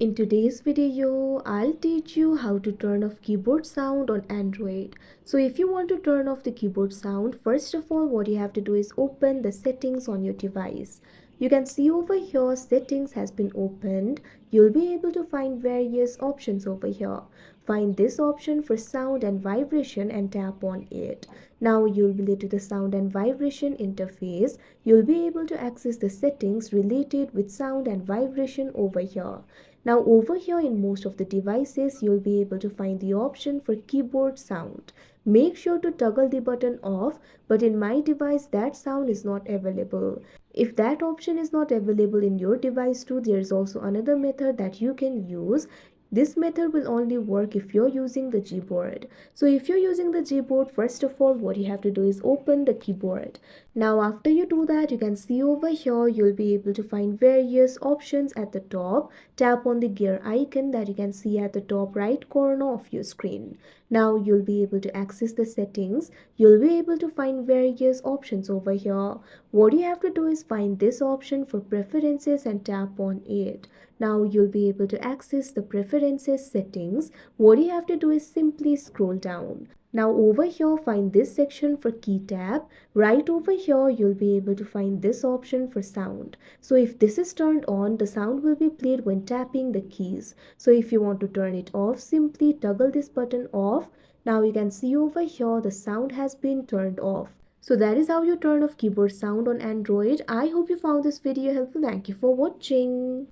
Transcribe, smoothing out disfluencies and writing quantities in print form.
In today's video, I'll teach you how to turn off keyboard sound on Android. So if you want to turn off the keyboard sound, first of all, what you have to do is open the settings on your device. You can see over here, settings has been opened. You'll be able to find various options over here. Find this option for sound and vibration and tap on it. Now you'll be led to the sound and vibration interface. You'll be able to access the settings related with sound and vibration over here. Now over here in most of the devices, you'll be able to find the option for keyboard sound. Make sure to toggle the button off, but in my device that sound is not available. If that option is not available in your device too, there is also another method that you can use. This method will only work if you're using the Gboard. So if you're using the Gboard, first of all, what you have to do is open the keyboard. Now after you do that, you can see over here, you'll be able to find various options at the top. Tap on the gear icon that you can see at the top right corner of your screen. Now you'll be able to access the settings. You'll be able to find various options over here. What you have to do is find this option for preferences and tap on it. Now you'll be able to access the preferences settings. What you have to do is simply scroll down. Now over here, find this section for key tab. Right over here, you'll be able to find this option for sound. So if this is turned on, the sound will be played when tapping the keys. So if you want to turn it off, simply toggle this button off. Now you can see over here, the sound has been turned off. So that is how you turn off keyboard sound on Android. I hope you found this video helpful. Thank you for watching.